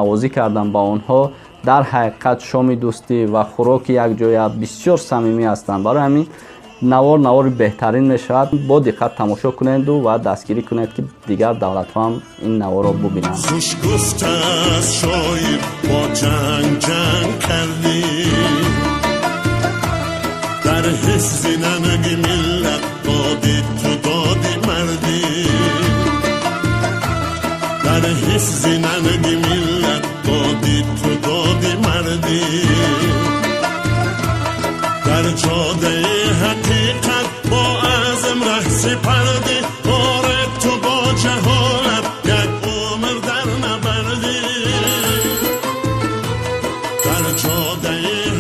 навозӣ кардан ба онҳо дар ҳақиқат шоми дӯстӣ ва хӯроки якҷоя бисёр самимӣ ҳастанд. Барои ҳамин навори беҳтарин мешавад. Бо диққат тамошо кунеду ва дастгирӣ кунед ки дигар давлатҳо ҳам ин наворро бубинанд. خوش گفت از شاعر با جنگ کردی در حفظ ننگ ملت دادی تو دادی مردی در حفظ ننگ ملت دادی تو دادی مردی در جاده حقیقت با عزم ره سپردی باره تو با جهالت یک عمر در نبردی در جاده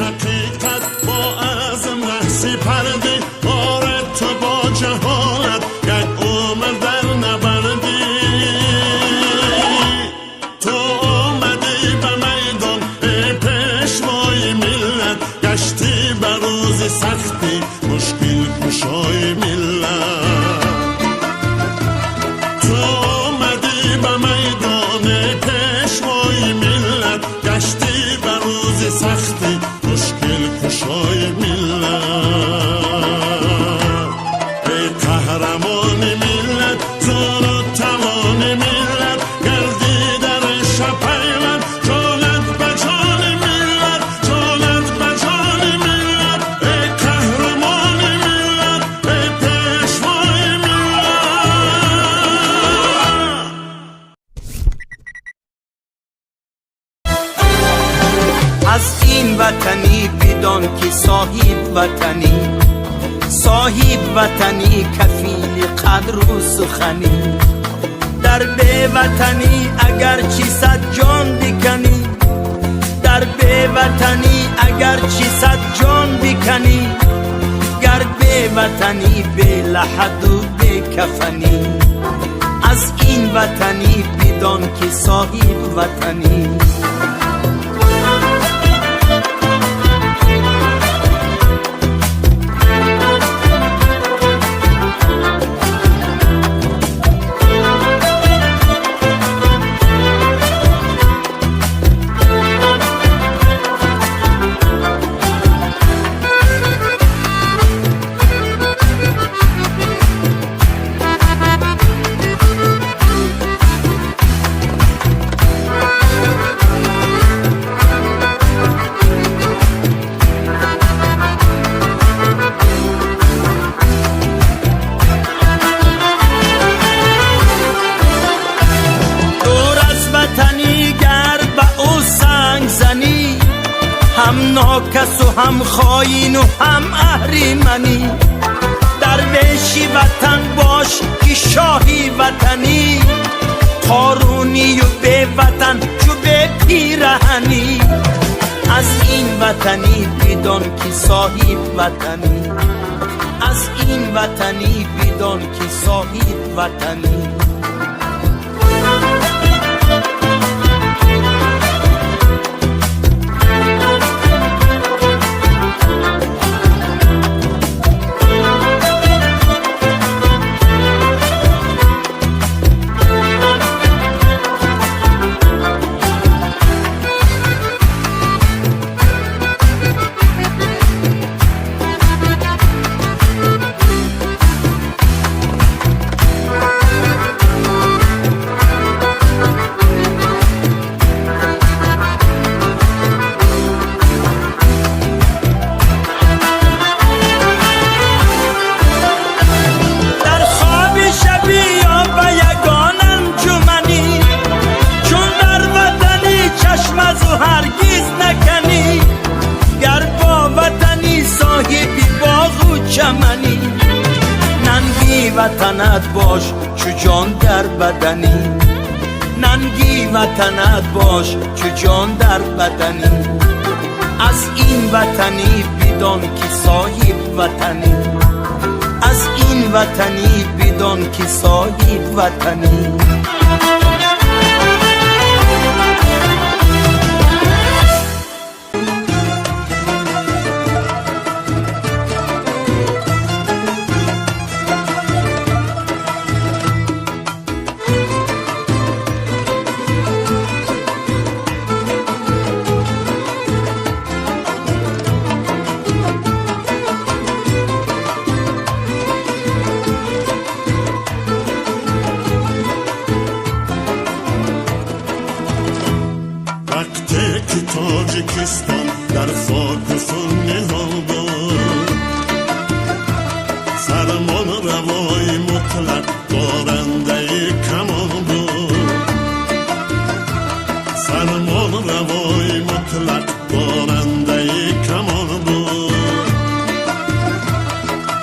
حقیقت با عزم ره سپردی باره تو با جهالت یک عمر در نبردی تو آمدی به میدان پیشوای ملت گشتی به روز سختی مشکل کشای ملت تو آمدی به میدان پیشوای ملت گشتی به روز سختی مشکل کشای ملت ای قهرمان ملت زور و توان ملت گردی در شپیوند جانت به جان ملت جانت به جان ملت ای قهرمان ملت ای پیشوای ملت از این وطنی بدان که صاحب وطنی کفیل قدر و سخنی در بی وطنی اگر چی صد جان بکنی در بی وطنی اگر چی صد جان بکنی گر بی وطنی بی لحد و بی کفنی از این وطنی بدان که صاحب وطنی هم ناکس و هم خاین و هم اهریمنی درویشی وطن باش که شاهی وطنی قارونی و به وطن چو به پیرهنی از این وطنی بدان که صاحب وطنی از این وطنی بدان که صاحب وطنی وطنت باش چو جان در بدنی ننگی وطنت باش چو جان در بدنی از این وطنی بدان که صاحب وطنی از این وطنی بدان که صاحب وطنی تاجیکستان در خاک نهال بود سرمان روای مطلق دارنده کمان بود سرمان روای مطلق دارنده کمان بود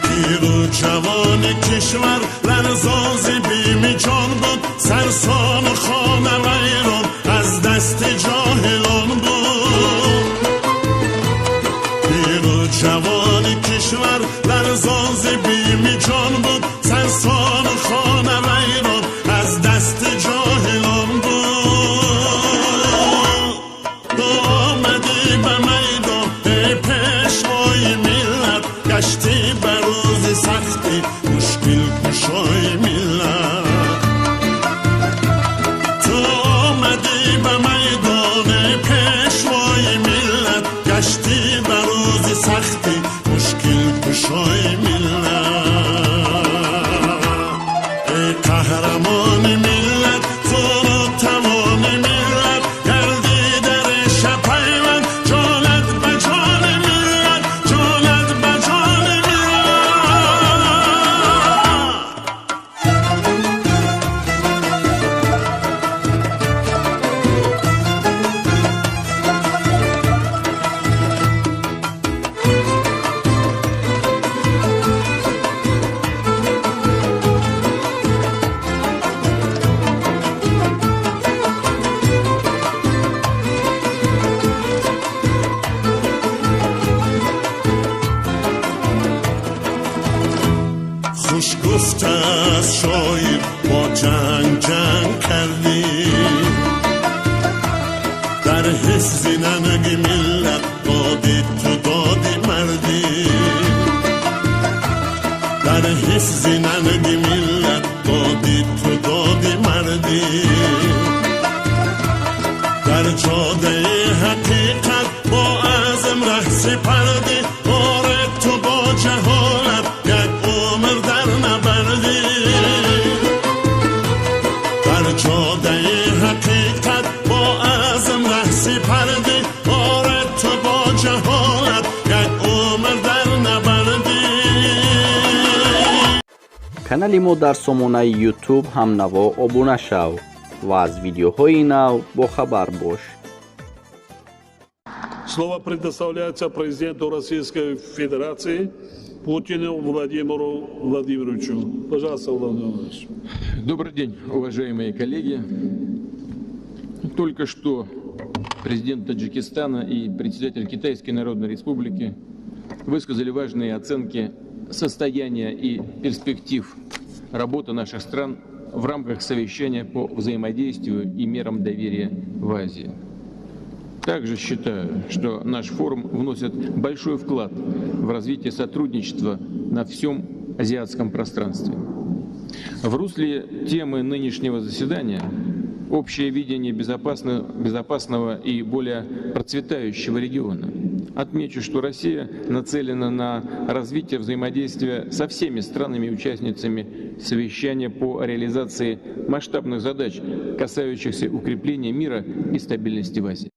پیرو جوان کشور لرزاز بیم جان بود سرسان خانه ویران از دست جاهلان بود پیرو جوان کشور لرزاز بیم جان بود سرسان خانه ویران از دست جاهلان بود تو آمدی به میدان ای پیشوای ملت گشتی به روز سختی مشکل کشای ملت تو آمدی به میدان پیشوای ملت گشتی به روز سختی مشکل کشای ملت ای قهرمان ملت تو توان ملت گردی در شپیوند جانت به جان ملت جانت به جان ملت خوش گفته از شایر با جنگ کردی در حفظ ننگ ملت دادی تو دادی مردی در حفظ ننگ ملت دادی تو دادی مردی در جاده حقیقت با عزم ره سپردی آره تو با جهالت یک عمر در نبردی در جاده حقیقت با عزم ره سپردی آره تو با جهالت یک عمر در نبردی канали мо дар сомонаи YouTube ҳамнаво обуна шав ва аз видеоҳои нав бохабар бош. Слово предоставляется президенту Российской Федерации Путину Владимиру Владимировичу. Пожалуйста, Владимир Владимирович. Добрый день, уважаемые коллеги. Только что президент Таджикистана и председатель Китайской Народной Республики высказали важные оценки состояния и перспектив работы наших стран в рамках совещания по взаимодействию и мерам доверия в Азии. Также считаю, что наш форум вносит большой вклад в развитие сотрудничества на всем азиатском пространстве. В русле темы нынешнего заседания общее видение безопасного и более процветающего региона. Отмечу, что Россия нацелена на развитие взаимодействия со всеми странами-участницами совещания по реализации масштабных задач, касающихся укрепления мира и стабильности в Азии.